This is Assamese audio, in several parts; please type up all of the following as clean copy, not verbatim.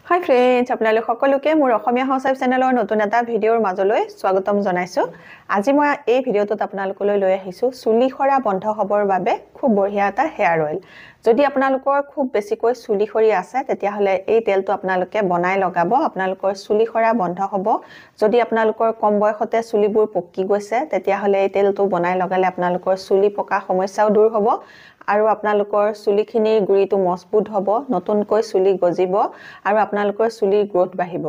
Hi friends, আপোনালোক সকলোকে মোৰ অসমীয়া হাউচৱাইফ চেনেলৰ নতুন এটা ভিডিঅ'ৰ মাজলৈ স্বাগতম জনাইছো। আজি মই এই ভিডিঅ'টোত আপোনালোকলৈ লৈ আহিছো চুলি খৰা বন্ধ হ'বৰ বাবে খুব বঢ়িয়া এটা হেয়াৰ অইল। যদি আপোনালোকৰ খুব বেছিকৈ চুলি খৰি আছে তেতিয়া হলে এই তেলটো আপোনালোকে বনাই লগাব, আপোনালোকৰ চুলি খৰা বন্ধ হ'ব। যদি আপোনালোকৰ কম বয়সতে চুলিবোৰ পকি গৈছে তেতিয়া হলে এই তেলটো বনাই লগালে আপোনালোকৰ চুলি পকা সমস্যাও দূৰ হ'ব। আৰু আপোনালোকৰ চুলিখিনিৰ গুৰিটো মজবুত হ'ব, নতুনকৈ চুলি গজিব আৰু আপোনালোকৰ চুলিৰ গ্ৰোথ বাঢ়িব।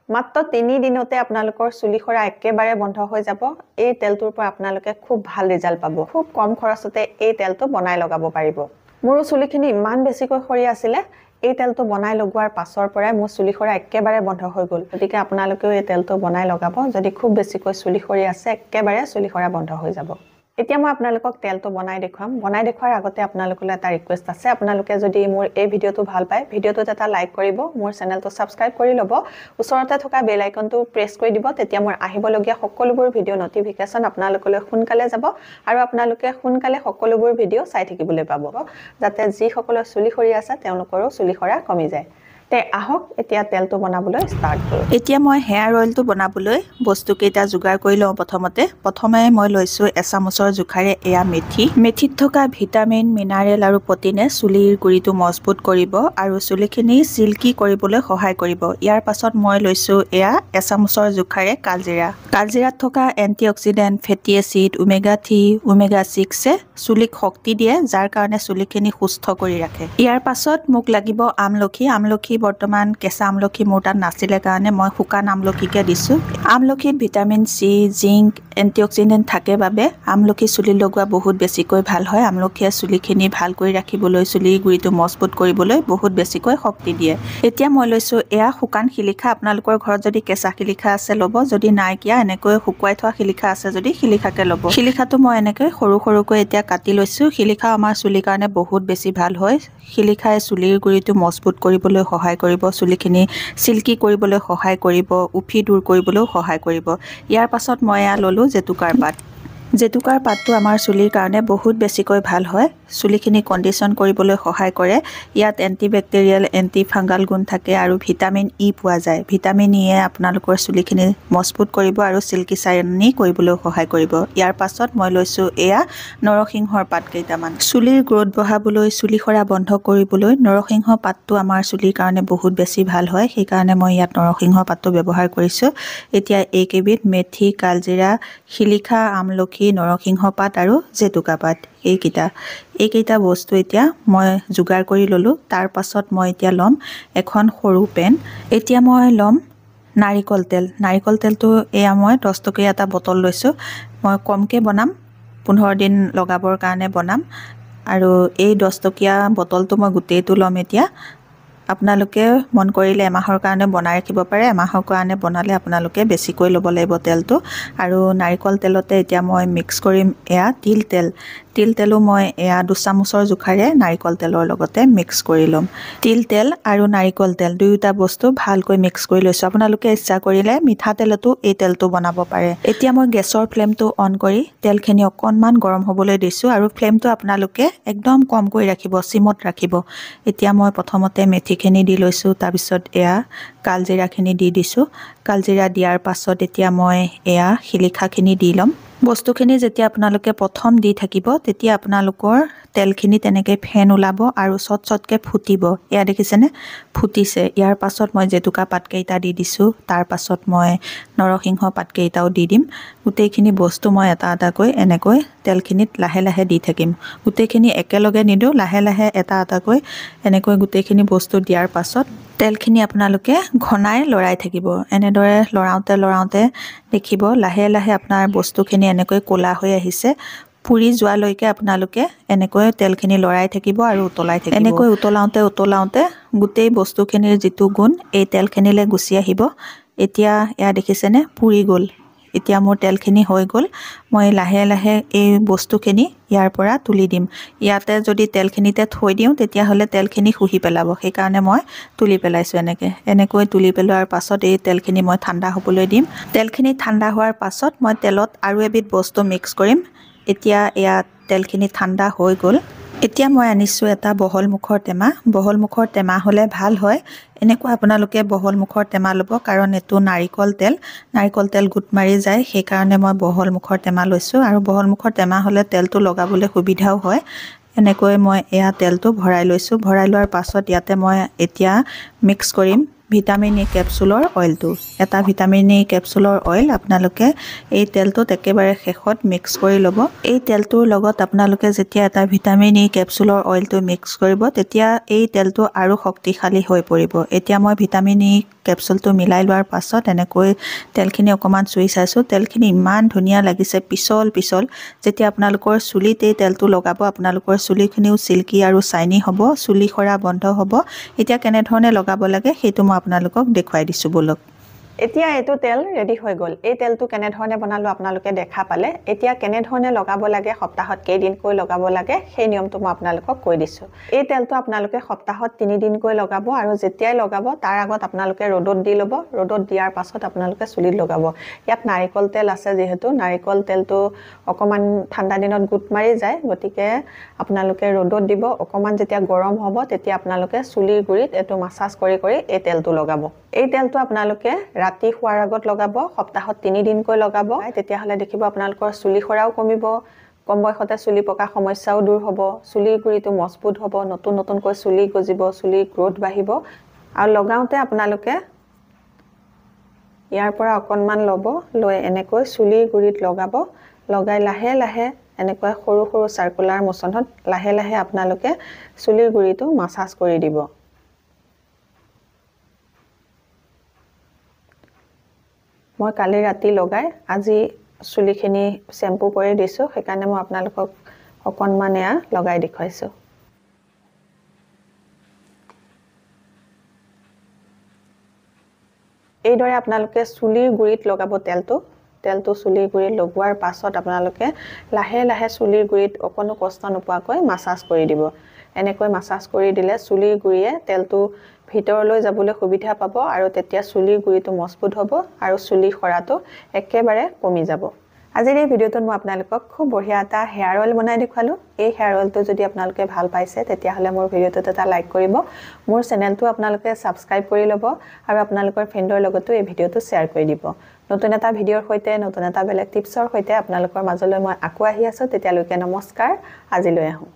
মাত্ৰ 3 দিনতে আপোনালোকৰ চুলি খৰা একেবাৰে বন্ধ হৈ যাব। এই তেলটোৰ পৰা আপোনালোকে খুব ভাল ৰিজাল্ট পাব। খুব কম খৰচতে এই তেলটো বনাই লগাব পাৰিব। মোৰ চুলিখিনি ইমান বেছিকৈ খৰি আছিলে, এই তেলটো বনাই লগোৱাৰ পাছৰ পৰাই মোৰ চুলি খৰা একেবাৰে বন্ধ হৈ গ'ল। গতিকে আপোনালোকেও এই তেলটো বনাই লগাব। যদি খুব বেছিকৈ চুলি খৰি আছে একেবাৰে চুলি খৰা বন্ধ হৈ যাব। এতিয়া মই আপোনালোকক তেলটো বনাই দেখুৱাম। বনাই দেখুৱাৰ আগতে আপোনালোকলৈ এটা ৰিকুৱেষ্ট আছে। আপোনালোকে যদি মোৰ এই ভিডিঅ'টো ভাল পায়, ভিডিঅ'টোত এটা লাইক কৰিব, মোৰ চেনেলটো সাবস্ক্ৰাইব কৰি ল'ব, ওচৰতে থকা বেল আইকনটো প্ৰেছ কৰি দিব। তেতিয়া মোৰ আহিবলগীয়া সকলোবোৰ ভিডিঅ' নটিফিকেশ্যন আপোনালোকলৈ সোনকালে যাব আৰু আপোনালোকে সোনকালে সকলোবোৰ ভিডিঅ' চাই থাকিবলৈ পাব, যাতে যিসকলৰ চুলি খৰি আছে তেওঁলোকৰো চুলি খৰা কমি যায়। তে আহক এতিয়া তেলটো বনাবলৈ ষ্টাৰ্ট কৰোঁ। এতিয়া মই হেয়াৰ অইলটো বনাবলৈ বস্তুকেইটা যোগাৰ কৰি লওঁ। প্ৰথমে মই লৈছোঁ এচামুচৰ জোখাৰে এয়া মেথি। মেথিত থকা ভিটামিন, মিনাৰেল আৰু প্ৰটিনে চুলিৰ গুৰিটো মজবুত কৰিব আৰু চুলিখিনি চিল্কি কৰিবলৈ সহায় কৰিব। ইয়াৰ পাছত মই লৈছোঁ এয়া এচামুচৰ জোখাৰে কালজিৰা। কালজিৰাত থকা এণ্টিঅক্সিডেণ্ট, ফেটি এচিড, ওমেগা 3, ওমেগা 6এ চুলিক শক্তি দিয়ে, যাৰ কাৰণে চুলিখিনি সুস্থ কৰি ৰাখে। ইয়াৰ পাছত মোক লাগিব আমলখি। আমলখি বৰ্তমান কেঁচা আমলখি মোৰ তাত নাছিলে কাৰণে মই শুকান আমলখিকে দিছোঁ। আমলখিত ভিটামিন চি, জিংক, এণ্টিঅক্সিডেণ্ট থাকে বাবে আমলখি চুলি লগোৱা বহুত বেছিকৈ ভাল হয়। আমলখিয়ে চুলিখিনি ভাল কৰি ৰাখিবলৈ, চুলিৰ গুৰিটো মজবুত কৰিবলৈ বহুত বেছিকৈ শক্তি দিয়ে। এতিয়া মই লৈছোঁ এয়া শুকান শিলিখা। আপোনালোকৰ ঘৰত যদি কেঁচা শিলিখা আছে ল'ব, যদি নাইকিয়া এনেকৈ শুকুৱাই থোৱা শিলিখা আছে যদি শিলিখাকে ল'ব। শিলিখাটো মই এনেকৈ সৰু সৰুকৈ এতিয়া কাটি লৈছোঁ। শিলিখা আমাৰ চুলিৰ কাৰণে বহুত বেছি ভাল হয়। শিলিখাই চুলিৰ গুৰিটো মজবুত কৰিবলৈ সহায় কৰিব, চুলিখিনি চিল্কি কৰিবলৈ সহায় কৰিব, উফি দূৰ কৰিবলৈও সহায় কৰিব। ইয়াৰ পাছত মই এয়া ল'লোঁ জেতুকাৰ পাত। জেতুকাৰ পাতটো আমাৰ চুলিৰ কাৰণে বহুত বেছিকৈ ভাল হয়, চুলিখিনি কণ্ডিশ্যন কৰিবলৈ সহায় কৰে। ইয়াত এণ্টিবেক্টেৰিয়েল, এণ্টি ফাংগাল গুণ থাকে আৰু ভিটামিন ই পোৱা যায়। ভিটামিন ইয়ে আপোনালোকৰ চুলিখিনি মজবুত কৰিব আৰু চিল্কি চাইনি কৰিবলৈও সহায় কৰিব। ইয়াৰ পাছত মই লৈছোঁ এয়া নৰসিংহৰ পাত কেইটামান। চুলিৰ গ্ৰোথ বঢ়াবলৈ, চুলি সৰা বন্ধ কৰিবলৈ নৰসিংহ পাতটো আমাৰ চুলিৰ কাৰণে বহুত বেছি ভাল হয়, সেইকাৰণে মই ইয়াত নৰসিংহ পাতটো ব্যৱহাৰ কৰিছোঁ। এতিয়া এইকেইবিধ মেথি, কালজিৰা, শিলিখা, আমলখি, নৰসিংহ পাত আৰু জেতুকা পাত, এইকেইটা বস্তু এতিয়া মই যোগাৰ কৰি ল'লোঁ। তাৰ পাছত মই এতিয়া ল'ম এখন সৰু পেন। এতিয়া মই ল'ম নাৰিকল তেল। নাৰিকল তেলটো এয়া মই 10 টকীয়া এটা বটল লৈছোঁ। মই কমকৈ বনাম, 15 দিন লগাবৰ কাৰণে বনাম আৰু এই 10 টকীয়া বটলটো মই গোটেইটো ল'ম। এতিয়া আপোনালোকে মন কৰিলে এমাহৰ কাৰণে বনাই ৰাখিব পাৰে। এমাহৰ কাৰণে বনালে আপোনালোকে বেছিকৈ ল'ব লাগিব তেলটো। আৰু নাৰিকল তেলতে এতিয়া মই মিক্স কৰিম এয়া তিল তেল। তিল তেলো মই এয়া 2 চামুচৰ জোখাৰে নাৰিকল তেলৰ লগতে মিক্স কৰি ল'ম। তিল তেল আৰু নাৰিকল তেল দুয়োটা বস্তু ভালকৈ মিক্স কৰি লৈছোঁ। আপোনালোকে ইচ্ছা কৰিলে মিঠাতেলতো এই তেলটো বনাব পাৰে। এতিয়া মই গেছৰ ফ্লেমটো অন কৰি তেলখিনি অকণমান গৰম হ'বলৈ দিছোঁ আৰু ফ্লেমটো আপোনালোকে একদম কম কৰি ৰাখিব, চিমত ৰাখিব। এতিয়া মই প্ৰথমতে মেথিখিনি দি লৈছোঁ, তাৰপিছত এয়া কালজিৰাখিনি দি দিছোঁ। কালজিৰা দিয়াৰ পাছত এতিয়া মই এয়া শিলিখাখিনি দি ল'ম। বস্তুখিনি যেতিয়া আপোনালোকে প্ৰথম দি থাকিব তেতিয়া আপোনালোকৰ তেলখিনি তেনেকৈ ফেন ওলাব আৰু চটকৈ ফুটিব। এয়া দেখিছেনে, ফুটিছে। ইয়াৰ পাছত মই জেতুকা পাতকেইটা দি দিছোঁ, তাৰ পাছত মই নৰসিংহ পাতকেইটাও দি দিম। গোটেইখিনি বস্তু মই এটা এটাকৈ এনেকৈ তেলখিনিত লাহে লাহে দি থাকিম। গোটেইখিনি একেলগে নিদিওঁ, লাহে লাহে এটা এটাকৈ এনেকৈ গোটেইখিনি বস্তু দিয়াৰ পাছত তেলখিনি আপোনালোকে ঘনাই লৰাই থাকিব। এনেদৰে লৰাওঁতে দেখিব লাহে লাহে আপোনাৰ বস্তুখিনি এনেকৈ ক'লা হৈ আহিছে। পুৰি যোৱালৈকে আপোনালোকে এনেকৈ তেলখিনি লৰাই থাকিব আৰু উতলাই থাকিব। এনেকৈ উতলাওঁতে গোটেই বস্তুখিনিৰ যিটো গুণ এই তেলখিনিলৈ গুচি আহিব। এতিয়া এয়া দেখিছেনে, পুৰি গ'ল। এতিয়া মোৰ তেলখিনি হৈ গ'ল। মই লাহে লাহে এই বস্তুখিনি ইয়াৰ পৰা তুলি দিম। ইয়াতে যদি তেলখিনিতে থৈ দিওঁ তেতিয়াহ'লে তেলখিনি শুহি পেলাব, সেইকাৰণে মই তুলি পেলাইছোঁ এনেকৈ তুলি পেলোৱাৰ পাছত এই তেলখিনি মই ঠাণ্ডা হ'বলৈ দিম। তেলখিনি ঠাণ্ডা হোৱাৰ পাছত মই তেলত আৰু এবিধ বস্তু মিক্স কৰিম। এতিয়া এয়া তেলখিনি ঠাণ্ডা হৈ গ'ল। এতিয়া মই আনিছোঁ এটা বহল মুখৰ টেমা। বহল মুখৰ টেমা হ'লে ভাল হয়। এনেকুৱা আপোনালোকে বহল মুখৰ টেমা ল'ব, কাৰণ এইটো নাৰিকল তেল গোট মাৰি যায়, সেইকাৰণে মই বহল মুখৰ টেমা লৈছোঁ। আৰু বহল মুখৰ টেমা হ'লে তেলটো লগাবলৈ সুবিধাও হয়। এনেকৈ মই এয়া তেলটো ভৰাই লৈছোঁ। ভৰাই লোৱাৰ পাছত ইয়াতে মই এতিয়া মিক্স কৰিম ভিটামিন ই কেপচুলৰ অইলটো। এটা ভিটামিন ই কেপচুলৰ অইল আপোনালোকে এই তেলটোত একেবাৰে শেষত মিক্স কৰি ল'ব। এই তেলটোৰ লগত আপোনালোকে যেতিয়া এটা ভিটামিন ই কেপচুলৰ অইলটো মিক্স কৰিব, তেতিয়া এই তেলটো আৰু শক্তিশালী হৈ পৰিব। এতিয়া মই ভিটামিন ই কেপচুলটো মিলাই লোৱাৰ পাছত এনেকৈ তেলখিনি অকণমান চুই চাইছোঁ। তেলখিনি ইমান ধুনীয়া লাগিছে, পিছল। যেতিয়া আপোনালোকৰ চুলিত এই তেলটো লগাব, আপোনালোকৰ চুলিখিনিও চিল্কি আৰু চাইনি হ'ব, চুলি সৰা বন্ধ হ'ব। এতিয়া কেনেধৰণে লগাব লাগে সেইটো মই আপোনালোকক দেখুৱাই দিছোঁ বলক। এতিয়া এইটো তেল ৰেডি হৈ গ'ল। এই তেলটো কেনেধৰণে বনালোঁ আপোনালোকে দেখা পালে। এতিয়া কেনেধৰণে লগাব লাগে, সপ্তাহত কেইদিনকৈ লগাব লাগে, সেই নিয়মটো মই আপোনালোকক কৈ দিছোঁ। এই তেলটো আপোনালোকে সপ্তাহত 3 দিনকৈ লগাব, আৰু যেতিয়াই লগাব তাৰ আগত আপোনালোকে ৰ'দত দি ল'ব। ৰ'দত দিয়াৰ পাছত আপোনালোকে চুলিত লগাব। ইয়াত নাৰিকল তেল আছে, যিহেতু নাৰিকল তেলটো অকণমান ঠাণ্ডা দিনত গোট মাৰি যায়, গতিকে আপোনালোকে ৰ'দত দিব। অকণমান যেতিয়া গৰম হ'ব তেতিয়া আপোনালোকে চুলিৰ গুৰিত এইটো মাছাজ কৰি এই তেলটো লগাব। এই তেলটো আপোনালোকে ৰাতি শোৱাৰ আগত লগাব, সপ্তাহত 3 দিনকৈ লগাব। তেতিয়াহ'লে দেখিব আপোনালোকৰ চুলি সৰাও কমিব, কম বয়সতে চুলি পকা সমস্যাও দূৰ হ'ব, চুলিৰ গুৰিটো মজবুত হ'ব, নতুনকৈ চুলি গজিব, চুলিৰ গ্ৰ'থ বাঢ়িব। আৰু লগাওঁতে আপোনালোকে ইয়াৰ পৰা অকণমান ল'ব, লৈ এনেকৈ চুলিৰ গুৰিত লগাব। লগাই লাহে এনেকৈ সৰু চাৰ্কুলাৰ মোচনত লাহে আপোনালোকে চুলিৰ গুৰিটো মাছাজ কৰি দিব। মই কালি ৰাতি লগাই আজি চুলিখিনি শ্বেম্পু কৰি দিছোঁ, সেইকাৰণে মই আপোনালোকক অকণমান এয়া লগাই দেখুৱাইছোঁ। এইদৰে আপোনালোকে চুলিৰ গুৰিত লগাব তেলটো চুলিৰ গুৰিত লগোৱাৰ পাছত আপোনালোকে লাহে চুলিৰ গুৰিত অকণো কষ্ট নোপোৱাকৈ মাছাজ কৰি দিব। এনেকৈ মাছাজ কৰি দিলে চুলিৰ গুৰিয়ে তেলটো ভিতৰলৈ যাবলৈ সুবিধা পাব, আৰু তেতিয়া চুলিৰ গুৰিটো মজবুত হ'ব আৰু চুলি সৰাটো একেবাৰে কমি যাব। আজিৰ এই ভিডিঅ'টোত মই আপোনালোকক খুব বঢ়িয়া এটা হেয়াৰ অইল বনাই দেখুৱালোঁ। এই হেয়াৰ অইলটো যদি আপোনালোকে ভাল পাইছে, তেতিয়াহ'লে মোৰ ভিডিঅ'টোত এটা লাইক কৰিব, মোৰ চেনেলটো আপোনালোকে ছাবস্ক্ৰাইব কৰি ল'ব, আৰু আপোনালোকৰ ফ্ৰেণ্ডৰ লগতো এই ভিডিঅ'টো শ্বেয়াৰ কৰি দিব। নতুন এটা ভিডিঅ'ৰ সৈতে, নতুন এটা বেলেগ টিপছৰ সৈতে আপোনালোকৰ মাজলৈ মই আকৌ আহি আছোঁ। তেতিয়ালৈকে নমস্কাৰ, আজিলৈ আহোঁ।